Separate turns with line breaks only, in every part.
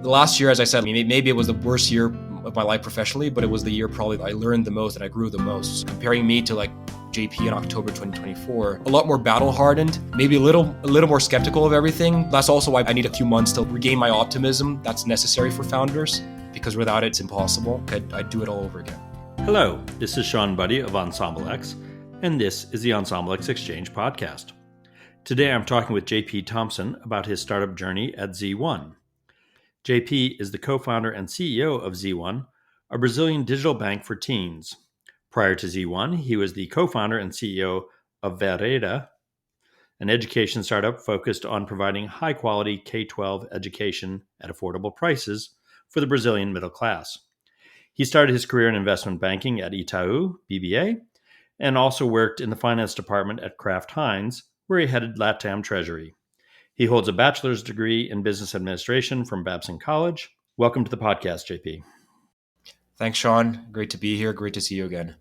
The last year, as I said, maybe it was the worst year of my life professionally, but it was the year probably I learned the most and I grew the most. Comparing me to like JP in October 2024, a lot more battle hardened, maybe a little more skeptical of everything. That's also why I need a few months to regain my optimism that's necessary for founders, because without it, it's impossible. I'd do it all over again.
Hello, this is Shawn Budde of Ensemble X, and this is the Ensemble X Exchange podcast. Today I'm talking with JP Thompson about his startup journey at Z1. JP is the co-founder and CEO of Z1, a Brazilian digital bank for teens. Prior to Z1, he was the co-founder and CEO of Vereda, an education startup focused on providing high-quality K-12 education at affordable prices for the Brazilian middle class. He started his career in investment banking at Itaú, BBA, and also worked in the finance department at Kraft Heinz, where he headed LATAM Treasury. He holds a bachelor's degree in business administration from Babson College. Welcome to the podcast, JP.
Thanks, Shawn. Great to be here. Great to see you again.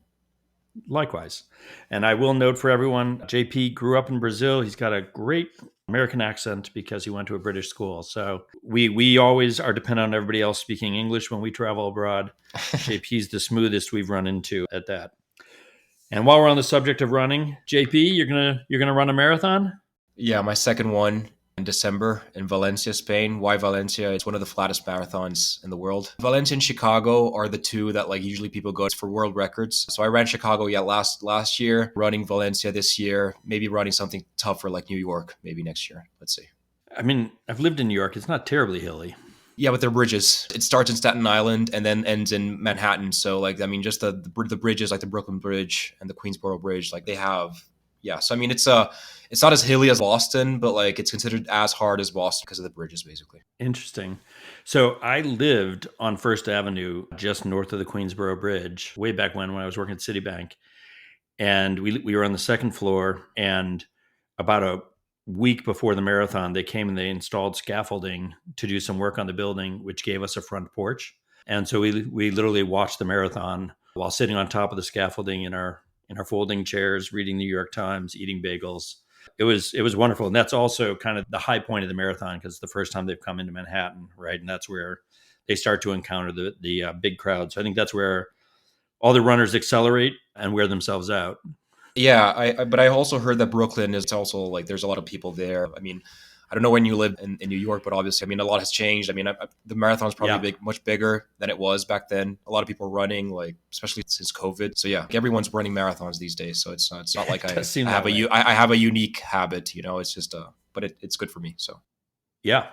Likewise. And I will note for everyone, JP grew up in Brazil. He's got a great American accent because he went to a British school. So we always are dependent on everybody else speaking English when we travel abroad. JP's the smoothest we've run into at that. And while we're on the subject of running, JP, you're gonna run a marathon?
Yeah, my second one in December in Valencia, Spain. Why Valencia? It's one of the flattest marathons in the world. Valencia and Chicago are the two that like usually people go for world records. So I ran Chicago last year, running Valencia this year, maybe running something tougher like New York maybe next year. Let's see.
I mean, I've lived in New York. It's not terribly hilly.
Yeah, but they're bridges. It starts in Staten Island and then ends in Manhattan. So like, I mean, just the bridges like the Brooklyn Bridge and the Queensboro Bridge, like they have. Yeah, so I mean, it's not as hilly as Boston, but like it's considered as hard as Boston because of the bridges, basically.
Interesting. So I lived on First Avenue, just north of the Queensboro Bridge, way back when I was working at Citibank, and we were on the second floor. And about a week before the marathon, they came and they installed scaffolding to do some work on the building, which gave us a front porch. And so we literally watched the marathon while sitting on top of the scaffolding in our folding chairs, reading the New York Times, eating bagels. It was wonderful. And that's also kind of the high point of the marathon because it's the first time they've come into Manhattan, right? And that's where they start to encounter the big crowds. So I think that's where all the runners accelerate and wear themselves out.
Yeah, but I also heard that Brooklyn is also like there's a lot of people there. I mean, I don't know when you live in New York, but obviously, I mean, a lot has changed. I mean, the marathon's probably much bigger than it was back then. A lot of people are running, like especially since COVID. So yeah, everyone's running marathons these days. So it's not like I have a unique habit. You know, it's just but it's good for me. So
yeah.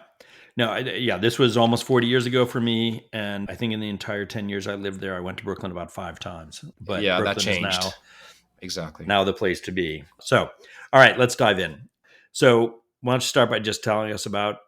No, this was almost 40 years ago for me. And I think in the entire 10 years I lived there, I went to Brooklyn about 5 times. But
yeah,
Brooklyn
that changed.
Is
exactly.
Now the place to be. So, all right, let's dive in. So why don't you start by just telling us about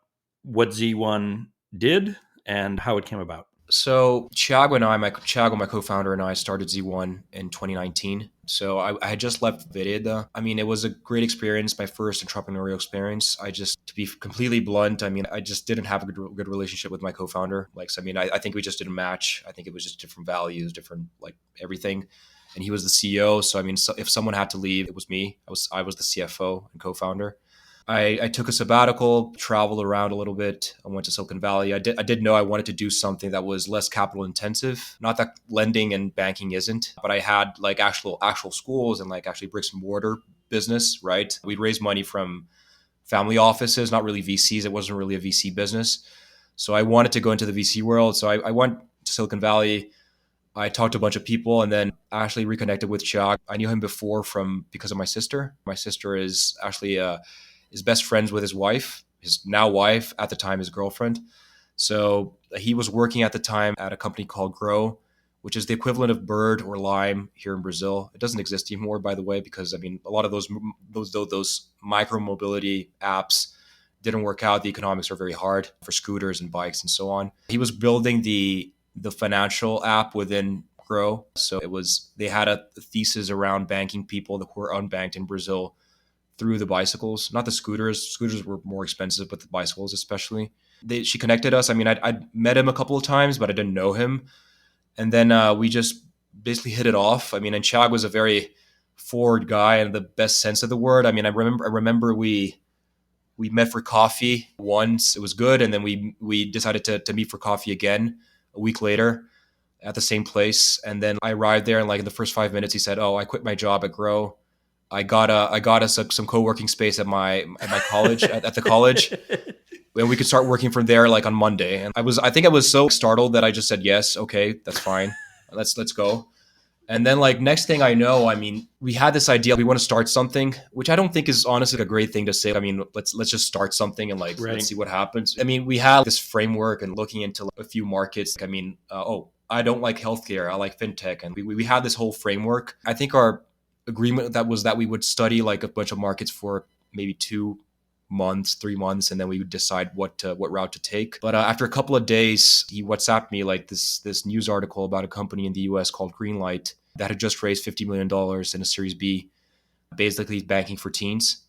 what Z1 did and how it came about?
So Thiago, my co-founder, and I started Z1 in 2019. So I had just left Vereda. I mean, it was a great experience, my first entrepreneurial experience. To be completely blunt, I mean, I just didn't have a good relationship with my co-founder. Like, so, I mean, I think we just didn't match. I think it was just different values, different, like everything. And he was the CEO. So, I mean, if someone had to leave, it was me. I was the CFO and co-founder. I took a sabbatical, traveled around a little bit. I went to Silicon Valley. I did know I wanted to do something that was less capital intensive. Not that lending and banking isn't, but I had like actual schools and like actually bricks and mortar business, right? We'd raise money from family offices, not really VCs. It wasn't really a VC business. So I wanted to go into the VC world. So I went to Silicon Valley. I talked to a bunch of people and then actually reconnected with Chuck. I knew him before because of my sister. My sister is actually is best friends with his wife, his now wife, at the time his girlfriend. So he was working at the time at a company called Grow, which is the equivalent of Bird or Lime here in Brazil. It doesn't exist anymore, by the way, because I mean a lot of those micro mobility apps didn't work out. The economics are very hard for scooters and bikes and so on. He was building the financial app within Grow. So they had a thesis around banking people that were unbanked in Brazil through the bicycles, not the scooters. Scooters were more expensive, but the bicycles especially. She connected us. I mean, I'd met him a couple of times, but I didn't know him. And then we just basically hit it off. I mean, and Chag was a very forward guy in the best sense of the word. I mean, I remember we We met for coffee once. It was good. And then we decided to meet for coffee again a week later at the same place. And then I arrived there, and like in the first 5 minutes, he said, "Oh, I quit my job at Grow. I got us some co-working space at my college at the college, and we could start working from there like on Monday." And I think I was so startled that I just said, "Yes, okay, that's fine. Let's go." And then like next thing I know, I mean, we had this idea we want to start something, which I don't think is honestly a great thing to say. I mean, let's just start something and like
Right.
let's see what happens. I mean, we had this framework and looking into a few markets. I mean, I don't like healthcare. I like fintech, and we had this whole framework. I think our agreement that we would study like a bunch of markets for maybe 2 months, 3 months, and then we would decide what route to take. But after a couple of days, he WhatsApped me like this news article about a company in the US called Greenlight that had just raised $50 million in a Series B, basically banking for teens.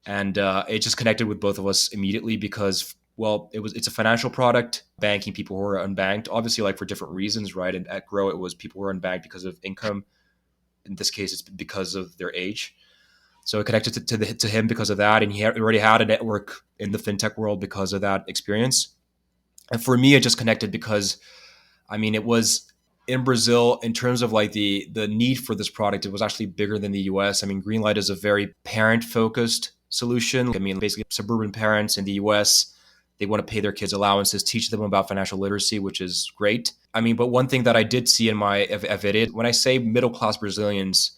And it just connected with both of us immediately because, well, it's a financial product, banking people who are unbanked, obviously like for different reasons, right? And at Grow, it was people who are unbanked because of income. In this case, it's because of their age. So it connected to him because of that. And he already had a network in the fintech world because of that experience. And for me, it just connected because, I mean, it was in Brazil in terms of like the need for this product. It was actually bigger than the US. I mean, Greenlight is a very parent focused solution. I mean, basically suburban parents in the US, they want to pay their kids allowances, teach them about financial literacy, which is great. I mean, but one thing that I did see in my Vidid, when I say middle-class Brazilians,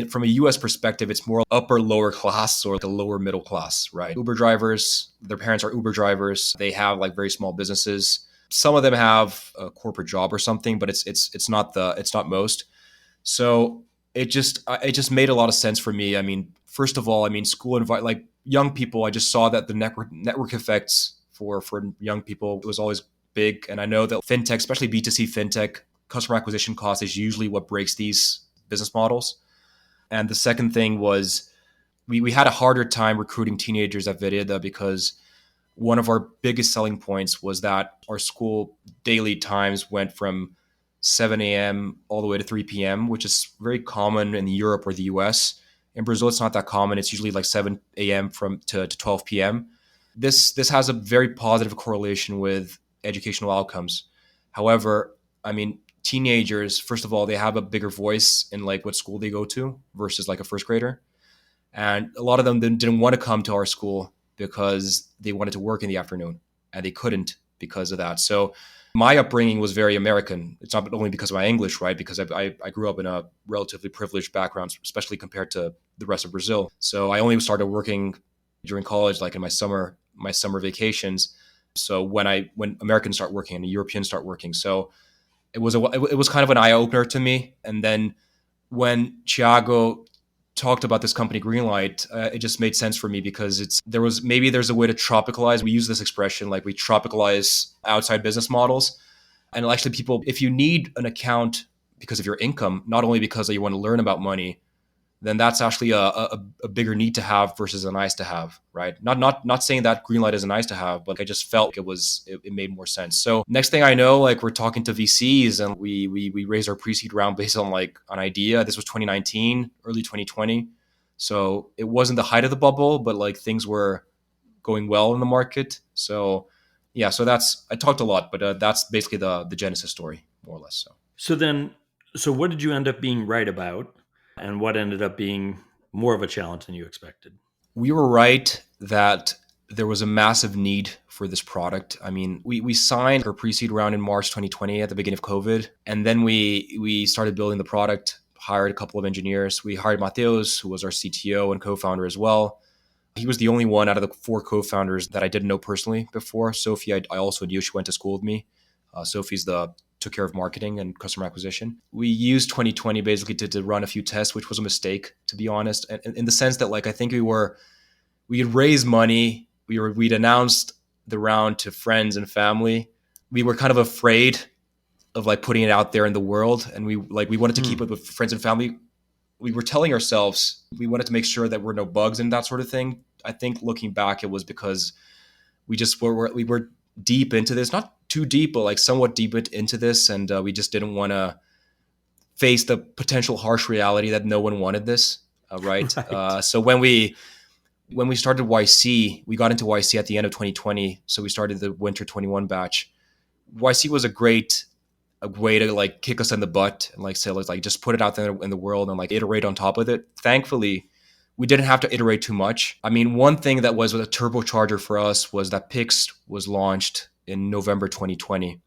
from a U.S. perspective, it's more upper lower class or the lower middle class, right? Uber drivers, their parents are Uber drivers. They have like very small businesses. Some of them have a corporate job or something, but it's not most. So it just made a lot of sense for me. I mean, first of all, I mean, like young people, I just saw that the network effects for young people was always big. And I know that fintech, especially B2C fintech, customer acquisition cost is usually what breaks these business models. And the second thing was we had a harder time recruiting teenagers at Vidid because one of our biggest selling points was that our school daily times went from 7 a.m. all the way to 3 p.m., which is very common in Europe or the US. In Brazil, it's not that common. It's usually like 7 a.m. to 12 p.m. This has a very positive correlation with educational outcomes. However, I mean, teenagers, first of all, they have a bigger voice in like what school they go to versus like a first grader. And a lot of them didn't want to come to our school because they wanted to work in the afternoon and they couldn't because of that. So my upbringing was very American. It's not only because of my English, right? Because I grew up in a relatively privileged background, especially compared to the rest of Brazil. So I only started working during college, like in my summer vacations. So when Americans start working and Europeans start working. So it was kind of an eye opener to me. And then when Thiago talked about this company Greenlight, it just made sense for me because there's a way to tropicalize. We use this expression like we tropicalize outside business models. And actually people, if you need an account because of your income, not only because you want to learn about money, then that's actually a bigger need to have versus a nice to have, right? Not saying that Greenlight is a nice to have, but I just felt it made more sense. So next thing I know, like we're talking to VCs and we raised our pre-seed round based on like an idea. This was 2019, early 2020. So it wasn't the height of the bubble, but like things were going well in the market. So yeah, so I talked a lot, but that's basically the genesis story, more or less.
So what did you end up being right about? And what ended up being more of a challenge than you expected?
We were right that there was a massive need for this product. I mean, we signed our pre-seed round in March 2020 at the beginning of COVID. And then we started building the product, hired a couple of engineers. We hired Mateus, who was our CTO and co-founder as well. He was the only one out of the 4 co-founders that I didn't know personally before. Sophie, I also knew. She went to school with me. Sophie's took care of marketing and customer acquisition. We used 2020 basically to run a few tests, which was a mistake, to be honest. And in the sense that like I think we had raised money, we'd announced the round to friends and family. We were kind of afraid of like putting it out there in the world, and we wanted to keep it with friends and family. We were telling ourselves we wanted to make sure that there were no bugs and that sort of thing. I think looking back, it was because we were deep into this, not too deep, but like somewhat deep into this. And we just didn't want to face the potential harsh reality that no one wanted this. Right.
Right.
So when we When we started YC, we got into YC at the end of 2020. So we started the winter 21 batch. YC was a way to like kick us in the butt and like say, like just put it out there in the world and like iterate on top of it. Thankfully, we didn't have to iterate too much. I mean, one thing that was a turbocharger for us was that Pix was launched in November 2020.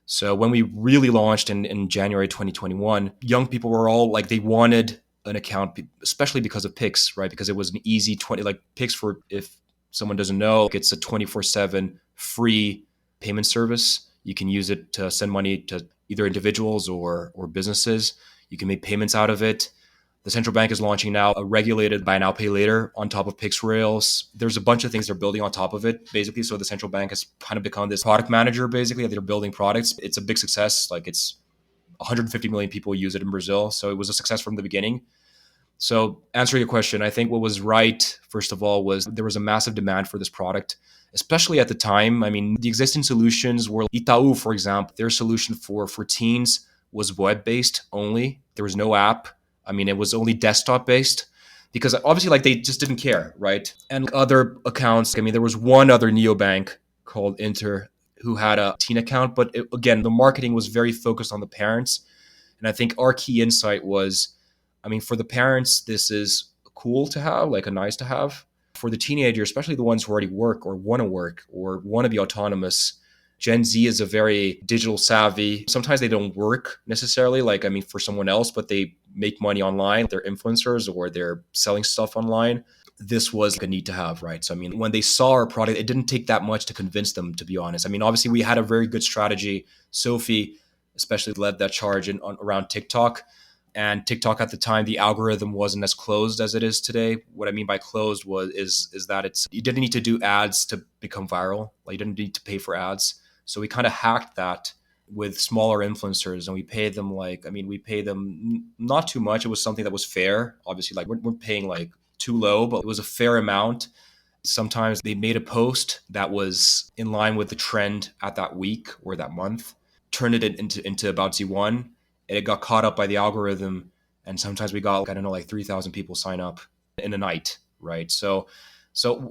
So when we really launched in January 2021, young people were all like, they wanted an account, especially because of Pix, right? Because it was an easy 20, like Pix, for, if someone doesn't know, it's a 24/7 free payment service. You can use it to send money to either individuals or businesses. You can make payments out of it. The central bank is launching now a regulated buy now, pay later on top of Pix rails. There's a bunch of things they're building on top of it, basically. So the central bank has kind of become this product manager, basically. They're building products. It's a big success. Like, it's 150 million people use it in Brazil. So it was a success from the beginning. So answering your question, I think what was right, first of all, was there was a massive demand for this product, especially at the time. I mean, the existing solutions were Itaú, for example. Their solution for teens was web-based only. There was no app. I mean, it was only desktop based because obviously like they just didn't care, right? And other accounts, I mean, there was one other neobank called Inter who had a teen account, but again, the marketing was very focused on the parents. And I think our key insight was, I mean, for the parents, this is cool to have, like a nice to have. For the teenager, especially the ones who already work or want to be autonomous, Gen Z is a very digital savvy. Sometimes they don't work necessarily, like, I mean, for someone else, but they make money online. They're influencers or they're selling stuff online. This was like a need to have, right? So, I mean, when they saw our product, it didn't take that much to convince them, to be honest. I mean, obviously, we had a very good strategy. Sophie especially led that charge around TikTok. And TikTok at the time, the algorithm wasn't as closed as it is today. What I mean by closed is that you didn't need to do ads to become viral. Like, you didn't need to pay for ads. So we kind of hacked that with smaller influencers, and we paid them we paid them not too much. It was something that was fair. Obviously, like we're paying like too low, but it was a fair amount. Sometimes they made a post that was in line with the trend at that week or that month, turned it into about Z1, and it got caught up by the algorithm. And sometimes we got, like 3,000 people sign up in a night, right? So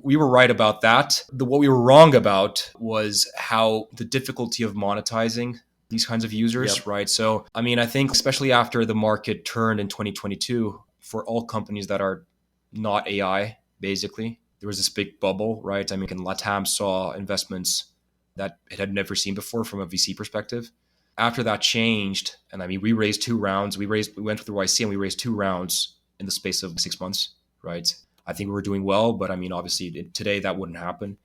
we were right about that. What we were wrong about was how the difficulty of monetizing these kinds of users,
Yep.
right? So, I mean, I think especially after the market turned in 2022, for all companies that are not AI, basically, there was this big bubble, right? I mean, LATAM saw investments that it had never seen before from a VC perspective. After that changed, and I mean, we raised 2 rounds. We went through YC and we raised 2 rounds in the space of 6 months, right? I think we were doing well, but I mean, obviously today that wouldn't happen.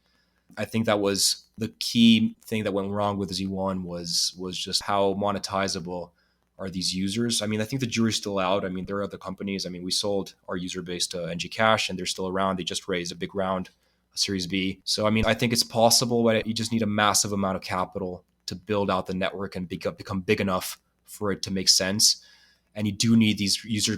I think that was the key thing that went wrong with Z1 was just how monetizable are these users. I mean, I think the jury's still out. I mean, there are other companies. I mean, we sold our user base to NG Cash and they're still around. They just raised a big round, a Series B. So, I mean, I think it's possible, but you just need a massive amount of capital to build out the network and become big enough for it to make sense. And you do need these users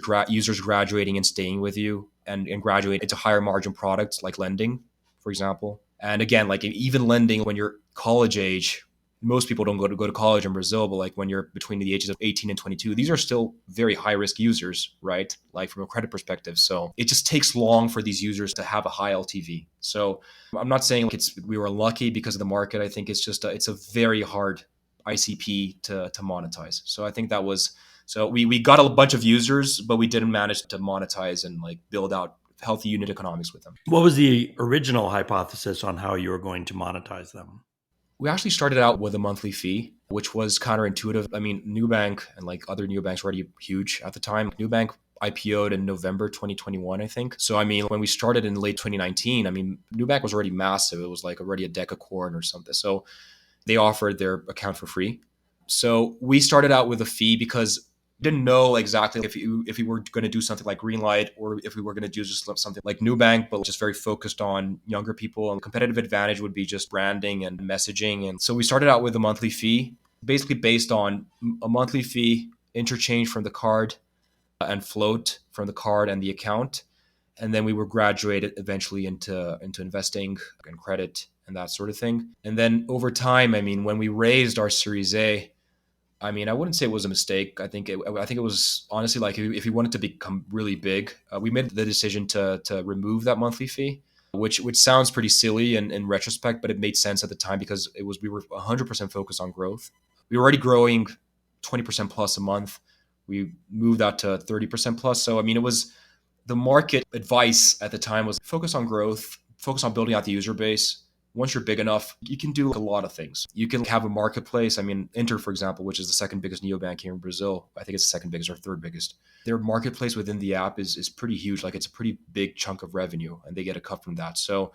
graduating and staying with you and graduate into higher margin products like lending, for example. And again, like even lending when you're college age, most people don't go to college in Brazil, but like when you're between the ages of 18 and 22, these are still very high risk users, right? Like from a credit perspective. So it just takes long for these users to have a high LTV. So I'm not saying like we were lucky because of the market. I think it's just it's a very hard ICP to monetize. So I think that was, so we got a bunch of users, but we didn't manage to monetize and like build out healthy unit economics with them.
What was the original hypothesis on how you were going to monetize them?
We actually started out with a monthly fee, which was counterintuitive. I mean, Nubank and like other neobanks were already huge at the time. Nubank IPO'd in November 2021, I think. So, I mean, when we started in late 2019, I mean, Nubank was already massive. It was like already a decacorn or something. So they offered their account for free. So we started out with a fee because didn't know exactly if we were going to do something like Greenlight or if we were going to do just something like Nubank, but just very focused on younger people. And competitive advantage would be just branding and messaging. And so we started out with a monthly fee, basically based on a monthly fee, interchange from the card and float from the card and the account. And then we were graduated eventually into investing and credit and that sort of thing. And then over time, I mean, when we raised our Series A, I mean, I wouldn't say it was a mistake. I think it was honestly like if you wanted to become really big, we made the decision to remove that monthly fee, which sounds pretty silly in retrospect, but it made sense at the time because we were 100% focused on growth. We were already growing 20% plus a month. We moved that to 30% plus. So I mean, it was the market advice at the time was focus on growth, focus on building out the user base. Once you're big enough, you can do a lot of things. You can have a marketplace. I mean, Inter, for example, which is the second biggest neobank here in Brazil, I think it's the second biggest or third biggest. Their marketplace within the app is pretty huge. Like it's a pretty big chunk of revenue, and they get a cut from that. So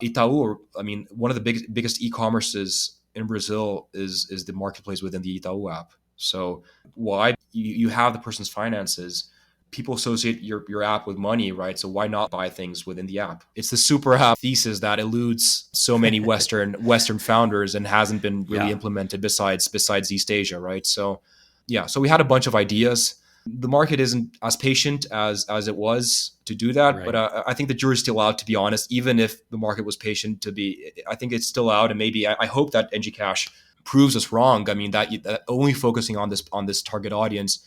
Itaú, I mean, one of the biggest e-commerces in Brazil is the marketplace within the Itaú app. So why you have the person's finances, people associate your app with money, right? So why not buy things within the app? It's the super app thesis that eludes so many Western founders and hasn't been really
Yeah.
implemented besides East Asia, right? So yeah, so we had a bunch of ideas. The market isn't as patient as it was to do that,
Right.
but I think the jury's still out. To be honest, even if the market was patient to be, I think it's still out, and maybe I hope that NG Cash proves us wrong. I mean that only focusing on this target audience,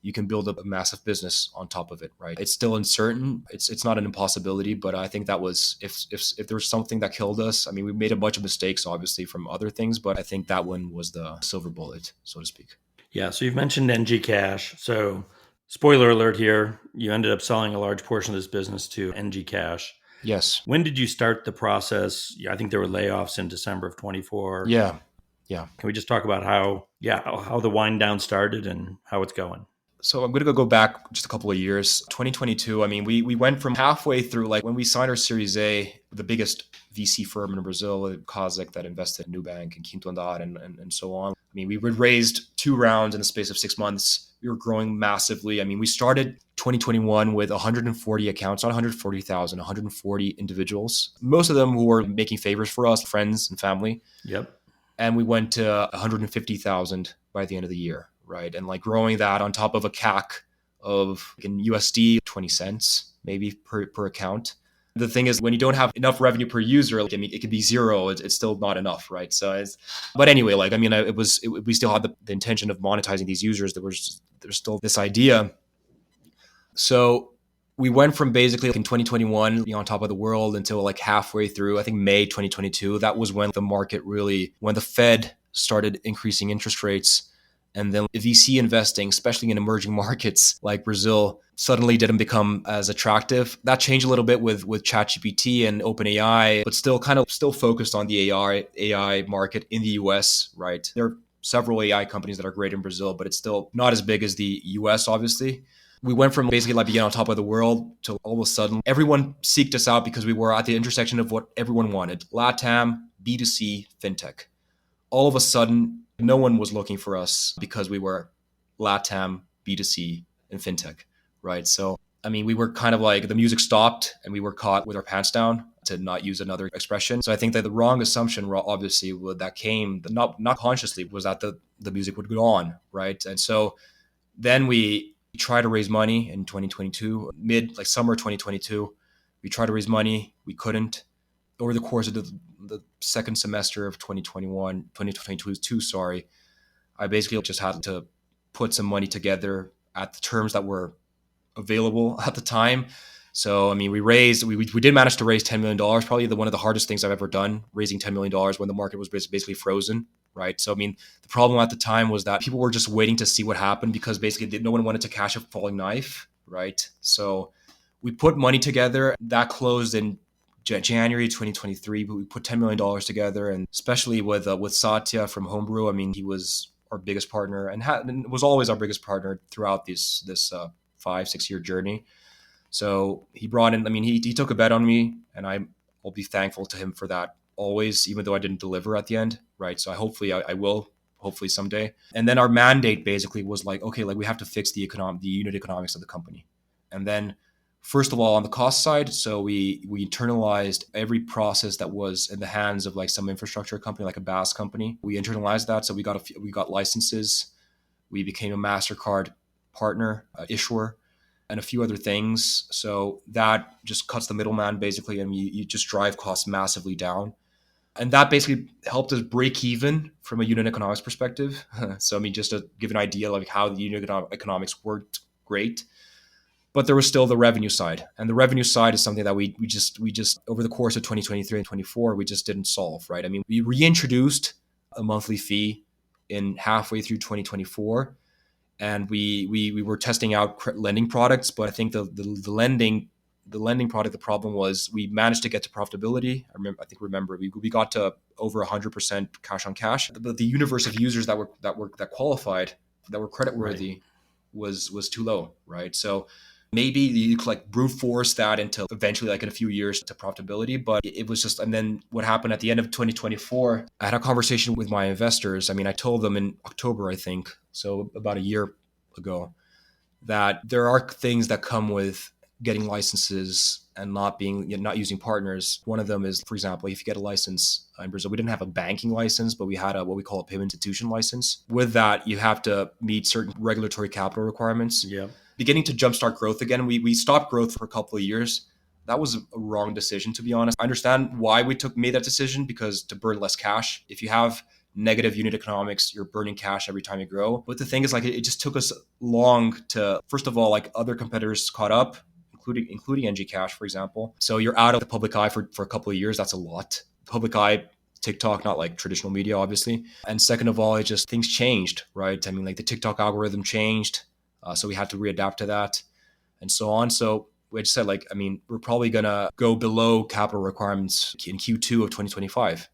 you can build up a massive business on top of it, right? It's still uncertain. It's not an impossibility, but I think that was if there was something that killed us. I mean, we made a bunch of mistakes, obviously, from other things, but I think that one was the silver bullet, so to speak.
Yeah. So you've mentioned NG Cash. So spoiler alert here, you ended up selling a large portion of this business to NG Cash.
Yes.
When did you start the process? I think there were layoffs in December of 24.
Yeah. Yeah.
Can we just talk about how the wind down started and how it's going?
So I'm going to go back just a couple of years. 2022, I mean, we went from halfway through, like when we signed our Series A, the biggest VC firm in Brazil, Kazakh, that invested in Nubank and Quinto Andar and so on. I mean, we raised 2 rounds in the space of 6 months. We were growing massively. I mean, we started 2021 with 140 accounts, not 140,000, 140 individuals, most of them who were making favors for us, friends and family.
Yep.
And we went to 150,000 by the end of the year, right? And like growing that on top of a CAC of in USD 20 cents maybe per account. The thing is, when you don't have enough revenue per user, like, I mean, it could be zero. It's still not enough, right? But anyway, like I mean, we still had the intention of monetizing these users. There's still this idea. So we went from basically like in 2021 on top of the world until like halfway through, I think May 2022. That was when the market really, when the Fed started increasing interest rates. And then VC investing, especially in emerging markets like Brazil, suddenly didn't become as attractive. That changed a little bit with ChatGPT and OpenAI, but still focused on the AI market in the US, right? There are several AI companies that are great in Brazil, but it's still not as big as the US, obviously. We went from basically like being on top of the world to all of a sudden everyone seeked us out because we were at the intersection of what everyone wanted: LATAM, B2C, Fintech. All of a sudden, no one was looking for us because we were LATAM, B2C, and Fintech, right? So, I mean, we were kind of like the music stopped and we were caught with our pants down, to not use another expression. So I think that the wrong assumption, obviously, that came, not consciously, was that the music would go on, right? And so then we tried to raise money in 2022, like summer 2022. We tried to raise money. We couldn't. Over the course of the second semester of 2022, sorry, I basically just had to put some money together at the terms that were available at the time. So, I mean, we did manage to raise $10 million, probably one of the hardest things I've ever done, raising $10 million when the market was basically frozen, right? So, I mean, the problem at the time was that people were just waiting to see what happened because basically no one wanted to cash a falling knife, right? So we put money together. That closed in January 2023, but we put $10 million together, and especially with Satya from Homebrew. I mean, he was our biggest partner and was always our biggest partner throughout this 5-6 year journey. So he brought in, I mean, he took a bet on me, and I'll be thankful to him for that always, even though I didn't deliver at the end, right? So I will, hopefully someday. And then our mandate basically was like, okay, like we have to fix the unit economics of the company. And then first of all, on the cost side, so we internalized every process that was in the hands of like some infrastructure company, like a BaaS company. We internalized that, so we got licenses. We became a MasterCard partner, issuer, and a few other things. So that just cuts the middleman basically, and you just drive costs massively down. And that basically helped us break even from a unit economics perspective. So, I mean, just to give an idea like how the unit economics worked great. But there was still the revenue side. And the revenue side is something that we just over the course of 2023 and 24, we just didn't solve, right? I mean, we reintroduced a monthly fee in halfway through 2024, and we were testing out lending products. But I think the lending product, the problem was we managed to get to profitability. Remember we got to over 100% cash on cash, but the universe of users that qualified, that were creditworthy,
Right.
was too low, right? So maybe you could like brute force that into eventually like in a few years to profitability, but it was just. And then what happened at the end of 2024, I had a conversation with my investors. I mean, I told them in October, I think, so about a year ago, that there are things that come with getting licenses and not using partners. One of them is, for example, if you get a license in Brazil, we didn't have a banking license, but we had what we call a payment institution license. With that, you have to meet certain regulatory capital requirements.
Yeah.
Beginning to jumpstart growth again. We stopped growth for a couple of years. That was a wrong decision, to be honest. I understand why we made that decision, because to burn less cash. If you have negative unit economics, you're burning cash every time you grow. But the thing is, like, it just took us long to, first of all, like, other competitors caught up, including NG Cash, for example. So you're out of the public eye for a couple of years. That's a lot. Public eye, TikTok, not like traditional media, obviously. And second of all, it just, things changed, right? I mean, like the TikTok algorithm changed. So we had to readapt to that and so on. So we just said, like, I mean, we're probably going to go below capital requirements in Q2 of 2025.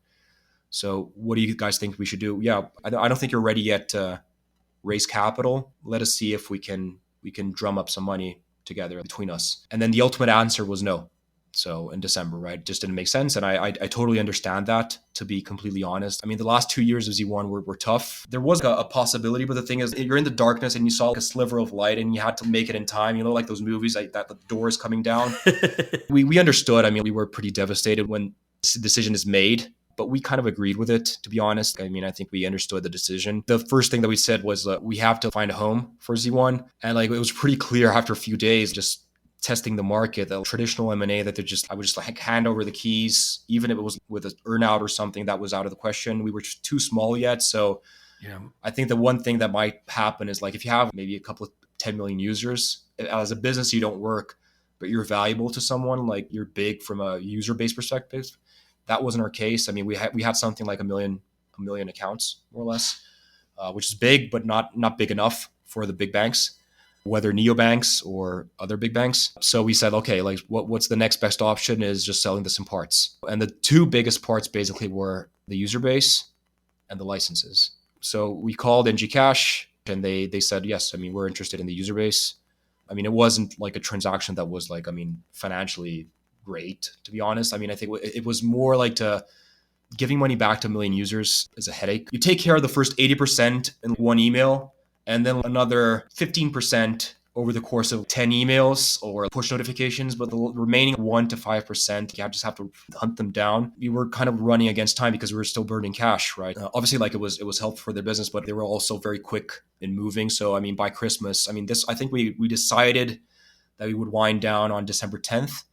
So what do you guys think we should do? Yeah, I don't think you're ready yet to raise capital. Let us see if we can drum up some money together between us. And then the ultimate answer was no. So in December, right? It just didn't make sense. And I totally understand that, to be completely honest. I mean, the last 2 years of Z1 were tough. There was a possibility, but the thing is, you're in the darkness and you saw like a sliver of light and you had to make it in time. You know, like those movies, like that the door is coming down. We understood. I mean, we were pretty devastated when this decision is made, but we kind of agreed with it, to be honest. I mean, I think we understood the decision. The first thing that we said was we have to find a home for Z1. And like, it was pretty clear after a few days, just testing the market, the traditional M&A, that I would just like hand over the keys, even if it was with an earnout or something, that was out of the question. We were just too small yet. So
Yeah.
I think the one thing that might happen is, like, if you have maybe a couple of 10 million users, as a business, you don't work, but you're valuable to someone, like you're big from a user base perspective. That wasn't our case. I mean, we had something like a million accounts, more or less, which is big, but not big enough for the big banks, whether neobanks or other big banks. So we said, okay, like what's the next best option is just selling this in parts. And the two biggest parts basically were the user base and the licenses. So we called NG Cash and they said, yes, I mean, we're interested in the user base. I mean, it wasn't like a transaction that was like, I mean, financially great, to be honest. I mean, I think it was more like giving money back to a million users is a headache. You take care of the first 80% in one email, and then another 15% over the course of 10 emails or push notifications. But the remaining 1 to 5%, you just have to hunt them down. We were kind of running against time because we were still burning cash, right? Obviously, like it was helpful for their business, but they were also very quick in moving. So, I mean, by Christmas, I mean, I think we decided that we would wind down on December 10th.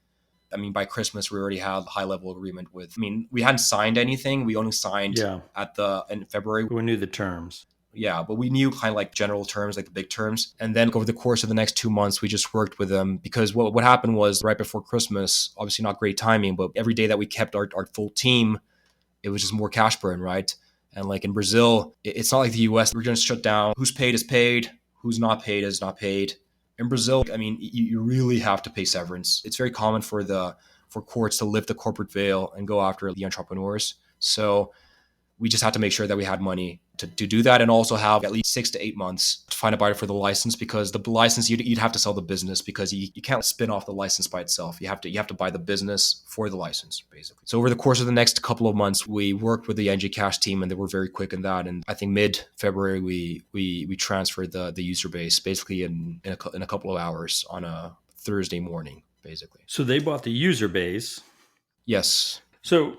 I mean, by Christmas, we already had a high level agreement with, I mean, we hadn't signed anything. We only signed in February.
We knew the terms.
Yeah, but we knew kind of like general terms, like the big terms. And then over the course of the next 2 months, we just worked with them, because what happened was right before Christmas, obviously not great timing, but every day that we kept our full team, it was just more cash burn, right? And like in Brazil, it's not like the US, we're going to shut down. Who's paid is paid. Who's not paid is not paid. In Brazil, I mean, you really have to pay severance. It's very common for courts to lift the corporate veil and go after the entrepreneurs. So we just had to make sure that we had money to do that, and also have at least 6 to 8 months to find a buyer for the license, because the license, you'd have to sell the business, because you can't spin off the license by itself. You have to buy the business for the license, basically. So over the course of the next couple of months, we worked with the NG Cash team, and they were very quick in that. And I think mid-February, we transferred the user base basically in a couple of hours on a Thursday morning, basically.
So they bought the user base.
Yes.
So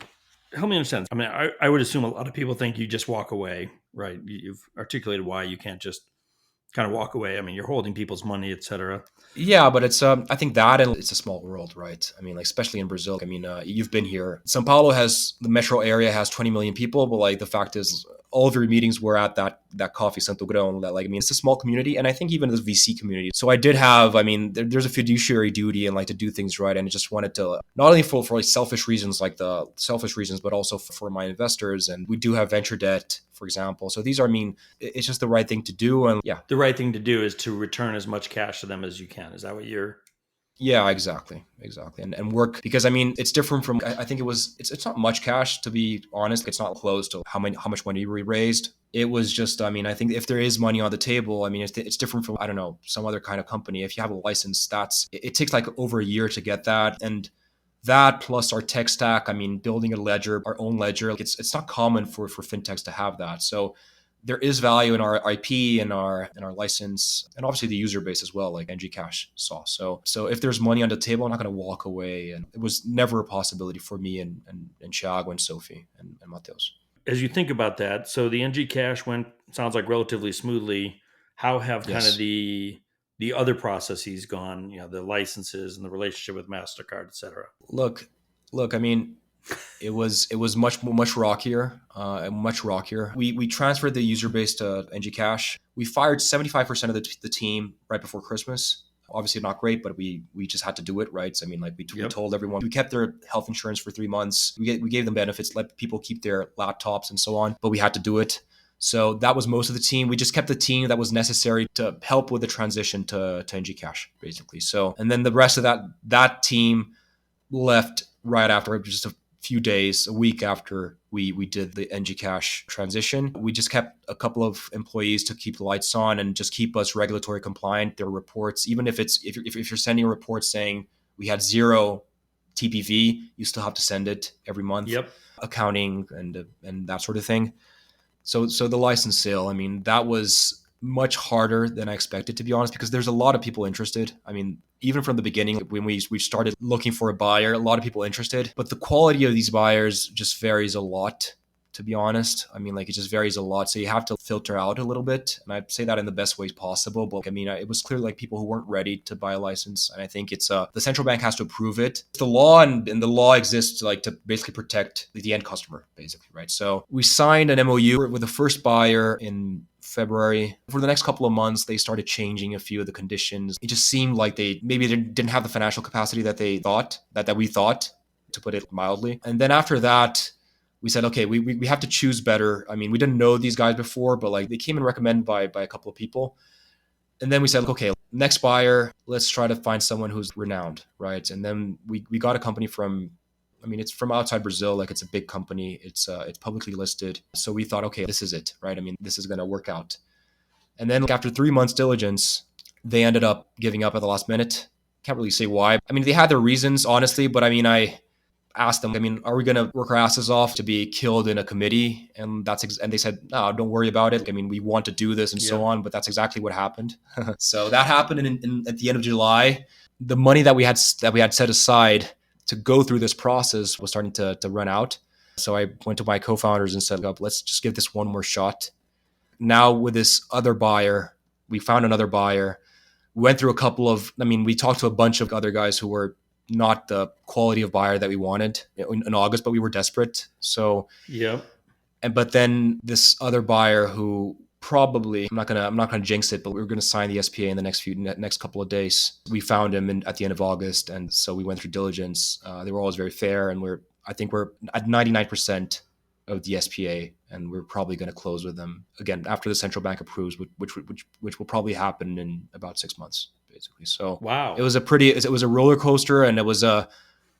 help me understand. I mean, I would assume a lot of people think you just walk away, right? You've articulated why you can't just kind of walk away? I mean, you're holding people's money, etc.
Yeah, but it's I think that, and it's a small world, right? I mean, like especially in Brazil. I mean, you've been here. São Paulo has the metro area has 20 million people, but like the fact is, all of your meetings were at that coffee Santo Grão. That like I mean, it's a small community, and I think even the VC community. So I did have, I mean, there's a fiduciary duty and like to do things right, and I just wanted to not only for like selfish reasons, like the selfish reasons, but also for my investors. And we do have venture debt, for example. So these are, I mean, it's just the right thing to do, and yeah.
The right thing to do is to return as much cash to them as you can. Is that what you're?
Yeah, exactly. And work, because I mean, it's different from, I think it's not much cash, to be honest. It's not close to how much money we raised. It was just, I mean, I think if there is money on the table, I mean, it's different from, I don't know, some other kind of company. If you have a license, it takes like over a year to get that. And that plus our tech stack, I mean, building a ledger, our own ledger, it's not common for fintechs to have that. So there is value in our IP and our license, and obviously the user base as well, like NG Cash saw. So if there's money on the table, I'm not going to walk away. And it was never a possibility for me and Thiago and Sophie and Mateus.
As you think about that, so the NG Cash went, sounds like, relatively smoothly. How have kind
Yes.
of the other processes gone? You know, the licenses and the relationship with MasterCard, et cetera.
Look. I mean, it was much rockier, much rockier. We transferred the user base to NG Cash. We fired 75% of the team right before Christmas. Obviously not great, but we just had to do it, right? So, I mean, like we told everyone, we kept their health insurance for 3 months. We gave them benefits, let people keep their laptops and so on, but we had to do it. So that was most of the team. We just kept the team that was necessary to help with the transition to NG Cash, basically. So, and then the rest of that team left right after, just a few days, a week after we did the NG Cash transition. We just kept a couple of employees to keep the lights on and just keep us regulatory compliant. Their reports, even if you're sending a report saying we had 0 TPV, you still have to send it every month.
Yep.
Accounting and that sort of thing. So the license sale, I mean, that was much harder than I expected, to be honest, because there's a lot of people interested. I mean, even from the beginning, when we started looking for a buyer, a lot of people interested, but the quality of these buyers just varies a lot, to be honest. I mean, like, it just varies a lot. So you have to filter out a little bit. And I'd say that in the best ways possible. But I mean, it was clearly like people who weren't ready to buy a license. And I think it's the central bank has to approve it. It's the law, and the law exists like to basically protect the end customer, basically, right? So we signed an MOU with the first buyer in February. For the next couple of months, they started changing a few of the conditions. It just seemed like they didn't have the financial capacity that they thought, that we thought, to put it mildly. And then after that, we said, okay, we have to choose better. I mean, we didn't know these guys before, but like they came and recommended by a couple of people. And then we said, okay, next buyer, let's try to find someone who's renowned, right? And then we got a company from, I mean, it's from outside Brazil. Like, it's a big company. It's publicly listed. So we thought, okay, this is it, right? I mean, this is going to work out. And then after 3 months diligence, they ended up giving up at the last minute. Can't really say why. I mean, they had their reasons, honestly, but I mean, I asked them, I mean, are we going to work our asses off to be killed in a committee? And and they said, no, don't worry about it. I mean, we want to do this and so on, but that's exactly what happened. So that happened at the end of July. The money that we had set aside to go through this process was starting to run out. So I went to my co-founders and said, let's just give this one more shot. Now with this other buyer, we found another buyer. We went through we talked to a bunch of other guys who were not the quality of buyer that we wanted in August, but we were desperate. So,
yeah.
But then this other buyer who probably, I'm not gonna jinx it, but we were gonna sign the SPA in the next couple of days. We found him at the end of August, and so we went through diligence. They were always very fair, and I think we're at 99% of the SPA, and we're probably going to close with them again after the central bank approves, which will probably happen in about 6 months, basically. So
wow,
it was a roller coaster, and it was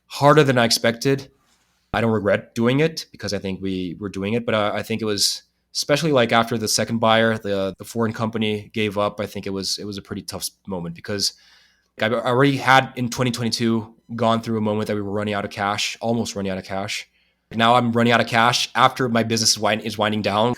harder than I expected. I don't regret doing it because I think we were doing it, but I think it was, especially like after the second buyer, the foreign company gave up. I think it was a pretty tough moment because I already had in 2022 gone through a moment that we were running out of cash, almost running out of cash. Now I'm running out of cash after my business is winding down.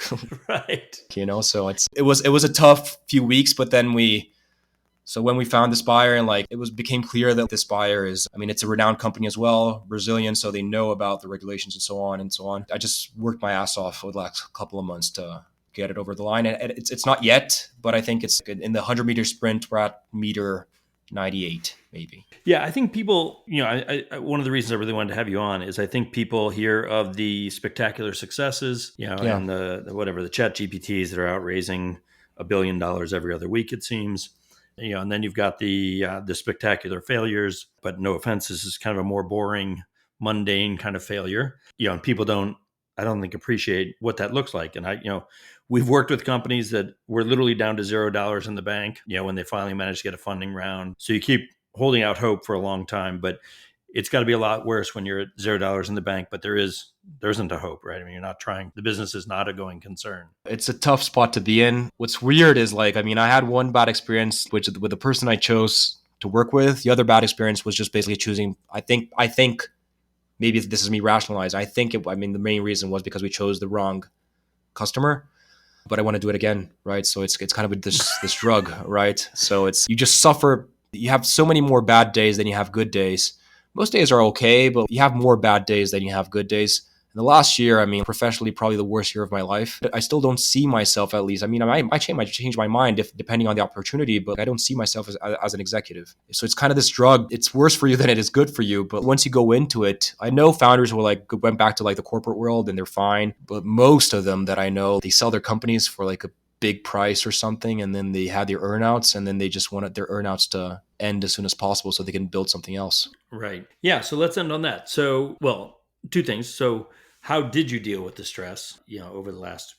Right.
So it was a tough few weeks, but then when we found this buyer, and like became clear that this buyer it's a renowned company as well, Brazilian, so they know about the regulations and so on and so on. I just worked my ass off for the last couple of months to get it over the line. And it's not yet, but I think it's in the 100-meter sprint, we're at meter 98, maybe.
Yeah, I think people, one of the reasons I really wanted to have you on is I think people hear of the spectacular successes, and the chat GPTs that are out raising $1 billion every other week, it seems. And then you've got the spectacular failures, but no offense, this is kind of a more boring, mundane kind of failure. And people I don't think appreciate what that looks like. And we've worked with companies that were literally down to $0 in the bank, when they finally managed to get a funding round. So you keep holding out hope for a long time, but it's got to be a lot worse when you're at $0 in the bank, but there isn't a hope, right? I mean, you're not trying, the business is not a going concern.
It's a tough spot to be in. What's weird is I had one bad experience, which with the person I chose to work with. The other bad experience was just basically choosing, I think maybe this is me rationalized. The main reason was because we chose the wrong customer, but I want to do it again, right? So it's kind of this drug, right? So you just suffer. You have so many more bad days than you have good days. Most days are okay, but you have more bad days than you have good days. In the last year, professionally, probably the worst year of my life. I still don't see myself, at least. I might change my mind depending on the opportunity, but I don't see myself as an executive. So it's kind of this drug. It's worse for you than it is good for you. But once you go into it, I know founders who went back to the corporate world and they're fine. But most of them that I know, they sell their companies for a big price or something, and then they have their earnouts, and then they just wanted their earnouts to end as soon as possible so they can build something else.
Right. Yeah. So let's end on that. So, two things. So how did you deal with the stress, over the last,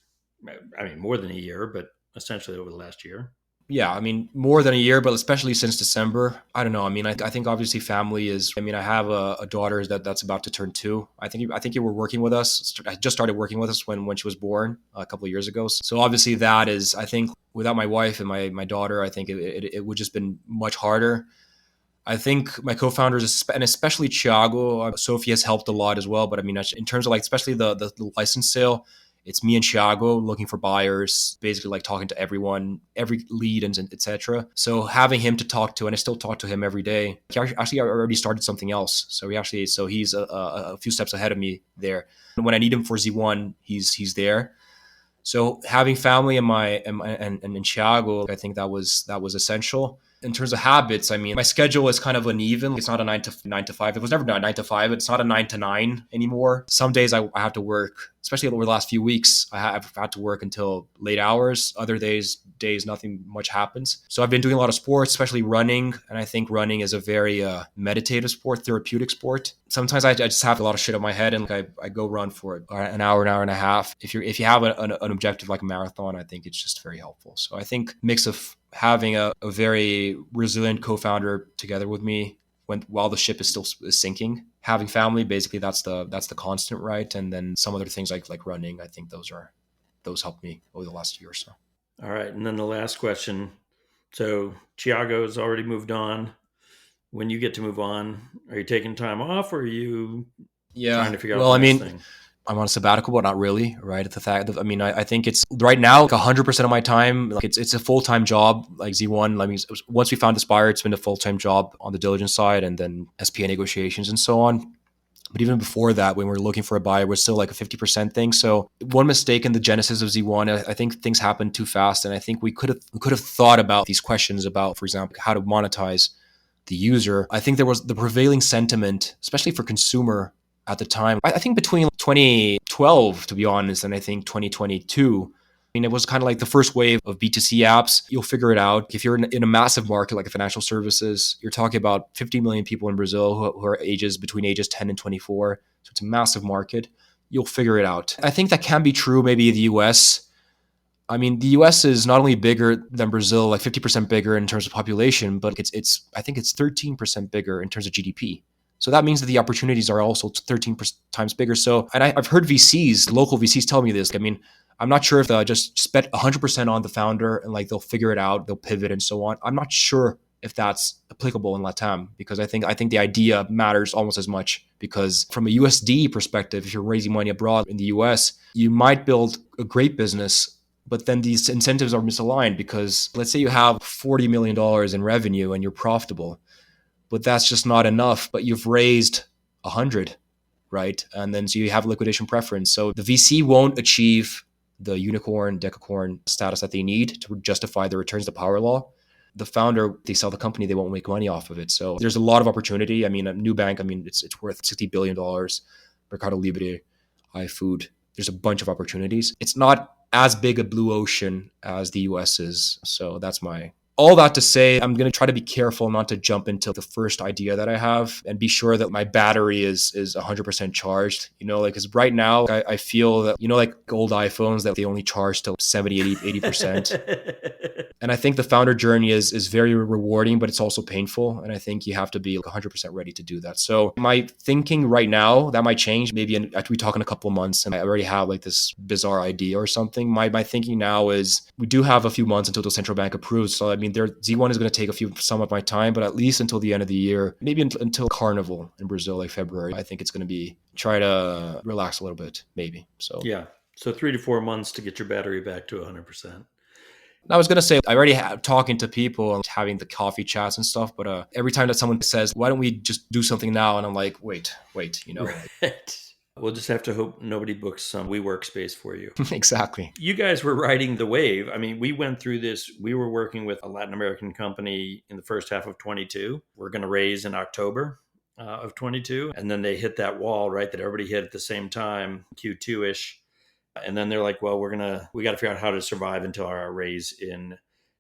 more than a year, but essentially over the last year?
Yeah, more than a year, but especially since December. I don't know. I think obviously family is. I have a daughter that's about to turn 2. I think you were working with us. I just started working with us when she was born a couple of years ago. So obviously that is. I think without my wife and my daughter, I think it would just been much harder. I think my co-founders, and especially Thiago, Sophie has helped a lot as well. But in terms of especially the license sale, it's me and Thiago looking for buyers, basically talking to everyone, every lead, and etc. So having him to talk to, and I still talk to him every day. He actually already started something else. So he's a few steps ahead of me there. And when I need him for Z1, he's there. So having family and Thiago, I think that was essential. In terms of habits, my schedule is kind of uneven. It's not a 9 to 5. It was never a 9 to 5. It's not a 9 to 9 anymore. Some days I have to work, especially over the last few weeks. I've had to work until late hours. Other days nothing much happens. So I've been doing a lot of sports, especially running. And I think running is a very meditative sport, therapeutic sport. Sometimes I just have a lot of shit on my head, and I go run for an hour and a half. If you have an objective like a marathon, I think it's just very helpful. So I think mix of having a very resilient co-founder together with me while the ship is still sinking, having family, basically that's the constant, right? And then some other things like running, I think those helped me over the last year or so.
All right. And then the last question. So Thiago's already moved on. When you get to move on, are you taking time off, or are you trying to figure out the next thing?
I'm on a sabbatical, but not really, right? At the fact that, I think it's right now 100% of my time. It's a full-time job, like Z1. Once we found Aspire, it's been a full-time job on the diligence side, and then SPA negotiations and so on. But even before that, when we were looking for a buyer, it was still a 50% thing. So one mistake in the genesis of Z1, I think things happened too fast, and I think we could have thought about these questions about, for example, how to monetize the user. I think there was the prevailing sentiment, especially for consumer at the time. I think between 2012, to be honest, and I think 2022, it was kind of the first wave of B2C apps. You'll figure it out. If you're in a massive market like financial services, you're talking about 50 million people in Brazil who are between ages 10 and 24. So it's a massive market. You'll figure it out. I think that can be true maybe in the US. The US is not only bigger than Brazil, 50% bigger in terms of population, but I think it's 13% bigger in terms of GDP. So that means that the opportunities are also 13 times bigger. So, and I've heard local VCs tell me this. I'm not sure if they'll just bet 100% on the founder and they'll figure it out, they'll pivot and so on. I'm not sure if that's applicable in LATAM, because I think the idea matters almost as much, because from a USD perspective, if you're raising money abroad in the US, you might build a great business, but then these incentives are misaligned, because let's say you have $40 million in revenue and you're profitable, but that's just not enough, but you've raised 100, right? And then so you have liquidation preference. So the VC won't achieve the unicorn, decacorn status that they need to justify the returns to power law. The founder, they sell the company, they won't make money off of it. So there's a lot of opportunity. I mean, a new bank, I mean, it's worth $60 billion. Mercado Libre, iFood, there's a bunch of opportunities. It's not as big a blue ocean as the US is. So that's all that to say, I'm going to try to be careful not to jump into the first idea that I have and be sure that my battery is 100% charged. Because right now I feel that, like old iPhones that they only charge till 70, 80%. And I think the founder journey is very rewarding, but it's also painful. And I think you have to be 100% ready to do that. So my thinking right now, that might change. Maybe after we talk in a couple of months and I already have this bizarre idea or something. My thinking now is we do have a few months until the central bank approves. So I mean, Z1 is going to take some of my time, but at least until the end of the year, maybe until Carnival in Brazil, like February, I think it's going to be try to relax a little bit, maybe. So
yeah. So 3 to 4 months to get your battery back to 100%.
I was going to say, I already have talking to people and having the coffee chats and stuff, but every time that someone says, why don't we just do something now? And I'm like, wait,
Right. We'll just have to hope nobody books some WeWork space for you.
Exactly.
You guys were riding the wave. I mean, we went through this. We were working with a Latin American company in the first half of 22. We're going to raise in October of 22. And then they hit that wall, right, that everybody hit at the same time, Q2-ish. And then they're like, well, we got to figure out how to survive until our raise in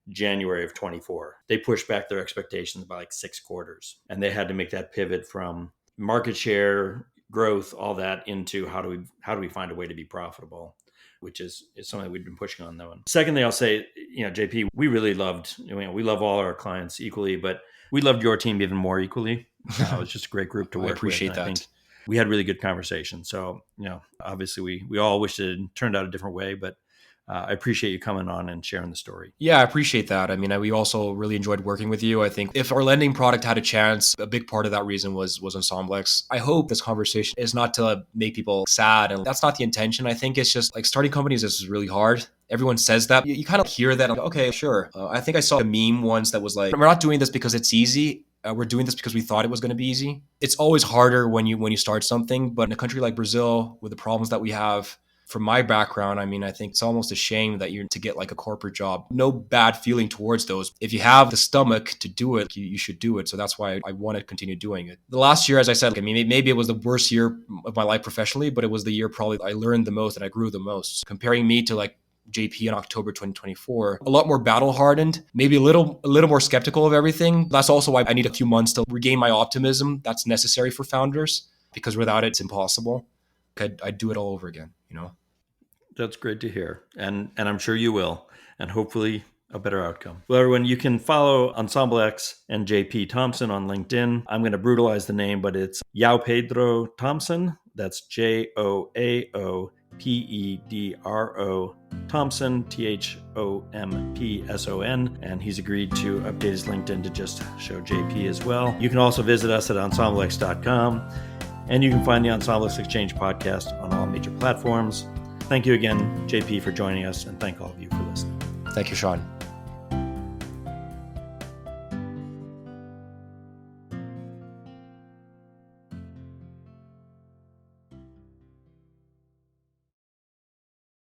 January of 24. They pushed back their expectations by 6 quarters. And they had to make that pivot from market share, growth, all that into how do we find a way to be profitable, which is something we've been pushing on that one. Secondly, I'll say, JP, we really loved, we love all our clients equally, but we loved your team even more equally. It was just a great group to work with.
I appreciate that.
I think we had really good conversations. So, obviously we all wish it had turned out a different way, but I appreciate you coming on and sharing the story.
Yeah, I appreciate that. I mean, we also really enjoyed working with you. I think if our lending product had a chance, a big part of that reason was Ensemblex. I hope this conversation is not to make people sad, and that's not the intention. I think it's just starting companies is really hard. Everyone says that. You kind of hear that. Okay, sure. I think I saw a meme once that was like, we're not doing this because it's easy. We're doing this because we thought it was going to be easy. It's always harder when you start something, but in a country like Brazil, with the problems that we have, from my background, I mean, I think it's almost a shame that you're to get a corporate job. No bad feeling towards those. If you have the stomach to do it, you should do it. So that's why I want to continue doing it. The last year, as I said, maybe it was the worst year of my life professionally, but it was the year probably I learned the most and I grew the most. Comparing me to JP in October 2024, a lot more battle hardened, maybe a little more skeptical of everything. That's also why I need a few months to regain my optimism that's necessary for founders, because without it, it's impossible. I'd do it all over again,
That's great to hear. And I'm sure you will. And hopefully a better outcome. Well, everyone, you can follow Ensemblex and JP Thompson on LinkedIn. I'm going to brutalize the name, but it's João Pedro Thompson. That's JoaoPedro Thompson, Thompson. And he's agreed to update his LinkedIn to just show JP as well. You can also visit us at ensemblex.com. And you can find the Ensemblex Exchange podcast on all major platforms. Thank you again, JP, for joining us, and thank all of you for listening.
Thank you, Shawn.